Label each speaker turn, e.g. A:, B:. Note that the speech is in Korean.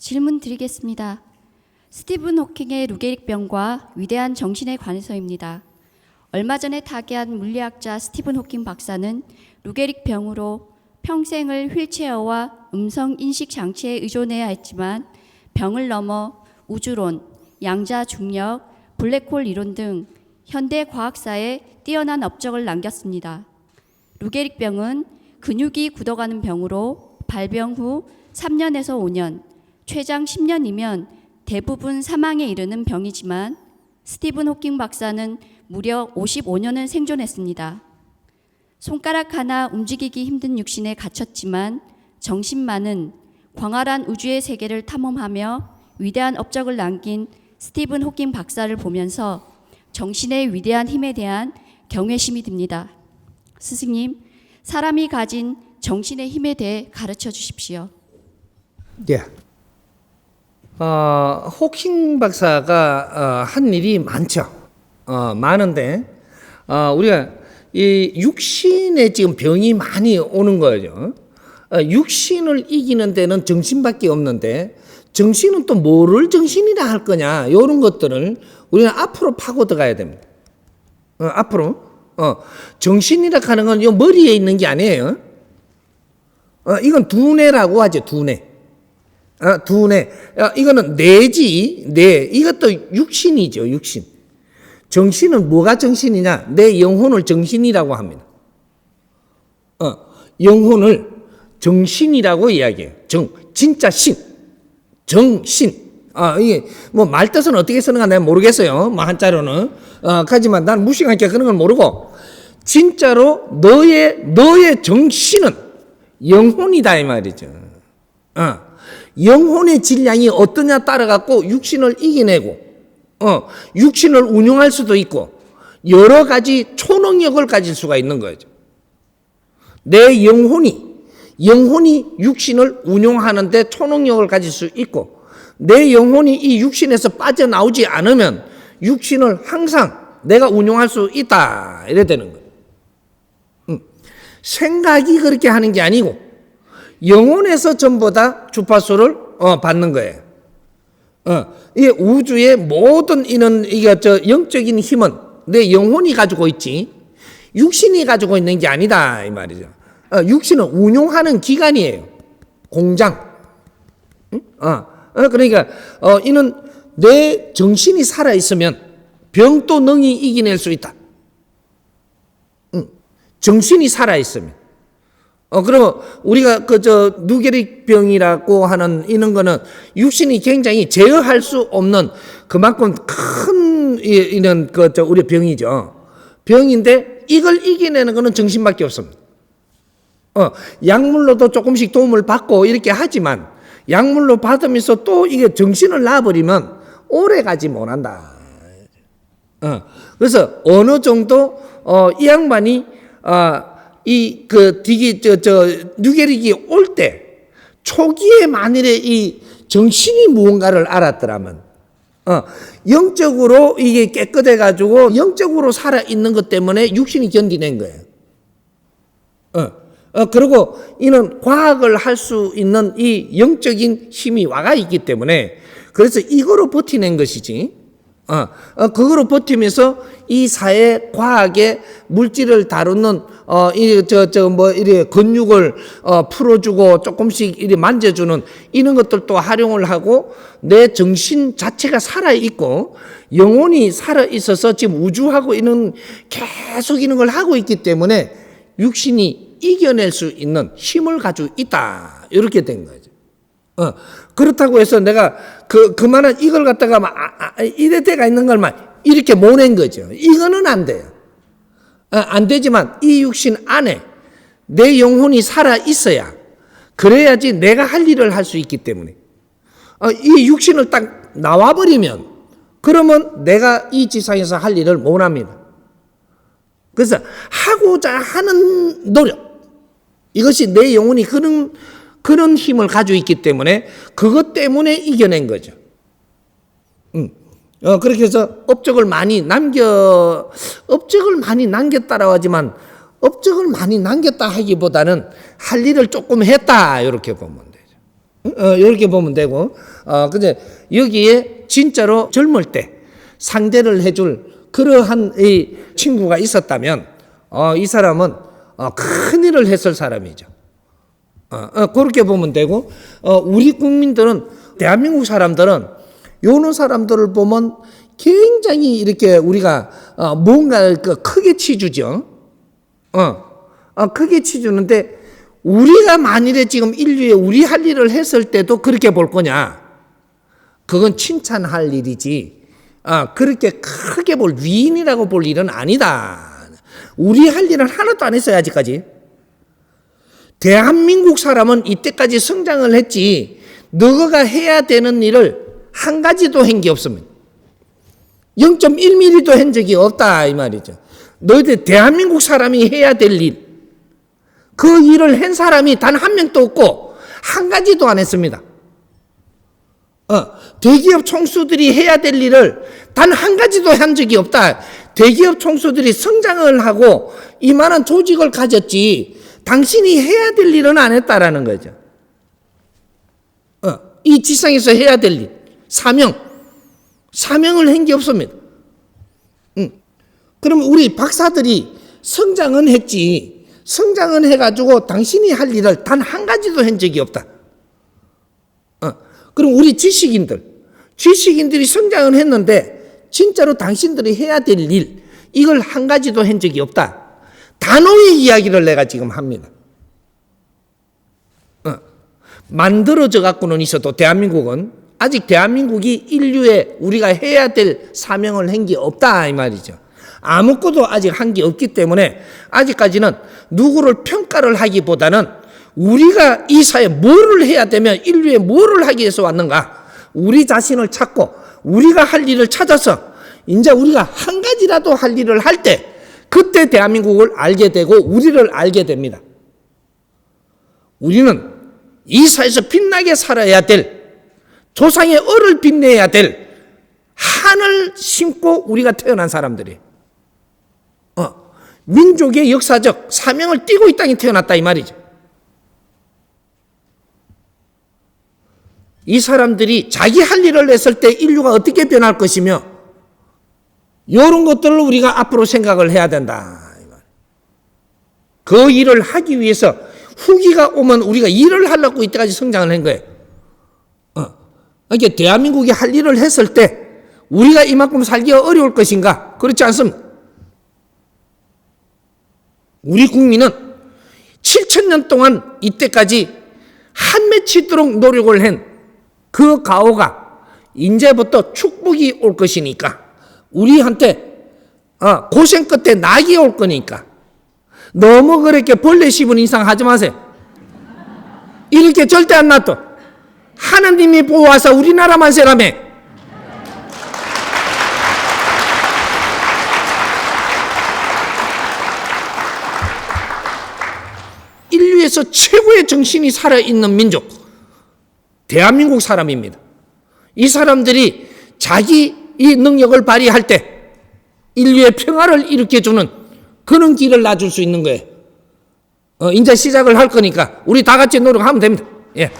A: 질문 드리겠습니다. 스티븐 호킹의 루게릭병과 위대한 정신에 관해서입니다. 얼마 전에 타계한 물리학자 스티븐 호킹 박사는 루게릭병으로 평생을 휠체어와 음성 인식 장치에 의존해야 했지만 병을 넘어 우주론, 양자 중력, 블랙홀 이론 등 현대 과학사에 뛰어난 업적을 남겼습니다. 루게릭병은 근육이 굳어가는 병으로 발병 후 3년에서 5년, 최장 10년이면 대부분 사망에 이르는 병이지만 스티븐 호킹 박사는 무려 55년을 생존했습니다. 손가락 하나 움직이기 힘든 육신에 갇혔지만 정신만은 광활한 우주의 세계를 탐험하며 위대한 업적을 남긴 스티븐 호킹 박사를 보면서 정신의 위대한 힘에 대한 경외심이 듭니다. 스승님, 사람이 가진 정신의 힘에 대해 가르쳐 주십시오.
B: 예. 호킹 박사가 한 일이 많죠. 많은데 우리가 이 육신에 지금 병이 많이 오는 거죠. 육신을 이기는 데는 정신밖에 없는데 정신은 또 뭐를 정신이라 할 거냐, 이런 것들을 우리는 앞으로 파고 들어가야 됩니다. 앞으로 정신이라 하는 건 이 머리에 있는 게 아니에요. 이건 두뇌라고 하죠. 두뇌. 두뇌. 이거는 뇌지. 뇌. 이것도 육신이죠. 육신. 정신은 뭐가 정신이냐? 내 영혼을 정신이라고 합니다. 영혼을 정신이라고 이야기해요. 진짜 신. 정신. 이게 뭐 말 뜻은 어떻게 쓰는가 내가 모르겠어요. 뭐 한자로는. 하지만 난 무식하니까 그런 걸 모르고, 진짜로 너의 정신은 영혼이다 이 말이죠. 영혼의 질량이 어떠냐 따라갖고 육신을 이겨내고, 육신을 운용할 수도 있고 여러 가지 초능력을 가질 수가 있는 거죠. 내 영혼이 육신을 운용하는데 초능력을 가질 수 있고, 내 영혼이 이 육신에서 빠져나오지 않으면 육신을 항상 내가 운용할 수 있다, 이래 되는 거예요. 생각이 그렇게 하는 게 아니고 영혼에서 전부 다 주파수를 받는 거예요. 이 우주의 모든 이게 영적인 힘은 내 영혼이 가지고 있지 육신이 가지고 있는 게 아니다 이 말이죠. 육신은 운용하는 기관이에요. 공장. 그러니까 이는 내 정신이 살아 있으면 병도 능히 이겨낼 수 있다. 정신이 살아 있으면. 그러면 우리가 누게릭병이라고 하는 이런 거는 육신이 굉장히 제어할 수 없는 그만큼 큰 이런 우리 병이죠. 병인데 이걸 이겨내는 거는 정신밖에 없습니다. 약물로도 조금씩 도움을 받고 이렇게 하지만 약물로 받으면서 또 이게 정신을 놔버리면 오래 가지 못한다. 그래서 어느 정도 이 양반이 뉴게릭이 올 때 초기에 만일에 이 정신이 무언가를 알았더라면 영적으로 이게 깨끗해 가지고 영적으로 살아 있는 것 때문에 육신이 견디낸 거예요. 그리고 이는 과학을 할 수 있는 이 영적인 힘이 와가 있기 때문에 그래서 이거로 버티는 것이지. 그거로 버티면서 이 사회 과학의 물질을 다루는 이래 근육을 풀어주고 조금씩 이래 만져주는 이런 것들도 활용을 하고 내 정신 자체가 살아 있고 영혼이 살아 있어서 지금 우주하고 이런 계속 이런 걸 하고 있기 때문에 육신이 이겨낼 수 있는 힘을 가지고 있다, 이렇게 된 거죠. 그렇다고 해서 내가 그만한 이걸 갖다가 이래 때가 있는 걸만 이렇게 모낸 거죠. 이거는 안 돼요. 안 되지만 이 육신 안에 내 영혼이 살아 있어야 그래야지 내가 할 일을 할 수 있기 때문에 이 육신을 딱 나와버리면 그러면 내가 이 지상에서 할 일을 못 합니다. 그래서 하고자 하는 노력, 이것이 내 영혼이 그런 힘을 가지고 있기 때문에 그것 때문에 이겨낸 거죠. 그렇게 해서 업적을 많이 남겼다라고 하지만 업적을 많이 남겼다 하기보다는 할 일을 조금 했다, 이렇게 보면 되죠. 이렇게 보면 되고, 근데 여기에 진짜로 젊을 때 상대를 해줄 그러한 이 친구가 있었다면, 이 사람은 큰 일을 했을 사람이죠. 그렇게 보면 되고, 우리 국민들은, 대한민국 사람들은 요런 사람들을 보면 굉장히 이렇게 우리가 뭔가 크게 치주죠. 크게 치주는데, 우리가 만일에 지금 인류에 우리 할 일을 했을 때도 그렇게 볼 거냐? 그건 칭찬할 일이지. 그렇게 크게 볼 위인이라고 볼 일은 아니다. 우리 할 일은 하나도 안 했어요, 아직까지. 대한민국 사람은 이때까지 성장을 했지, 너가 해야 되는 일을 한 가지도 한 게 없습니다. 0.1mm도 한 적이 없다, 이 말이죠. 너희들 대한민국 사람이 해야 될 일, 그 일을 한 사람이 단 한 명도 없고, 한 가지도 안 했습니다. 대기업 총수들이 해야 될 일을 단 한 가지도 한 적이 없다. 대기업 총수들이 성장을 하고 이만한 조직을 가졌지, 당신이 해야 될 일은 안 했다라는 거죠. 이 지상에서 해야 될 일, 사명을 한 게 없습니다. 그럼 우리 박사들이 성장은 했지, 성장은 해가지고 당신이 할 일을 단 한 가지도 한 적이 없다. 그럼 우리 지식인들이 성장을 했는데 진짜로 당신들이 해야 될 일, 이걸 한 가지도 한 적이 없다. 단호의 이야기를 내가 지금 합니다. 만들어져 갖고는 있어도 대한민국은 아직 대한민국이 인류에 우리가 해야 될 사명을 한 게 없다, 이 말이죠. 아무것도 아직 한 게 없기 때문에 아직까지는 누구를 평가를 하기보다는 우리가 이 사회에 뭐를 해야 되면, 인류에 뭐를 하기 위해서 왔는가, 우리 자신을 찾고 우리가 할 일을 찾아서 이제 우리가 한 가지라도 할 일을 할 때, 그때 대한민국을 알게 되고 우리를 알게 됩니다. 우리는 이 사회에서 빛나게 살아야 될, 조상의 얼을 빛내야 될 한을 심고 우리가 태어난 사람들이에요. 민족의 역사적 사명을 띠고 이 땅에 태어났다, 이 말이죠. 이 사람들이 자기 할 일을 했을 때 인류가 어떻게 변할 것이며, 이런 것들을 우리가 앞으로 생각을 해야 된다. 그 일을 하기 위해서 후기가 오면 우리가 일을 하려고 이때까지 성장을 한 거예요. 그러니까 대한민국이 할 일을 했을 때 우리가 이만큼 살기가 어려울 것인가? 그렇지 않습니다. 우리 국민은 7,000년 동안 이때까지 한 맺히도록 노력을 한 그 가오가 이제부터 축복이 올 것이니까, 우리한테 고생 끝에 낙이 올 거니까 너무 그렇게 벌레 씹은 이상 하지 마세요. 이렇게 절대 안 놔둬. 하나님이 보호하사 우리나라만 세라며. 인류에서 최고의 정신이 살아있는 민족, 대한민국 사람입니다. 이 사람들이 자기 이 능력을 발휘할 때 인류의 평화를 일으켜주는 그런 길을 놔줄 수 있는 거예요. 이제 시작을 할 거니까 우리 다 같이 노력하면 됩니다. 예.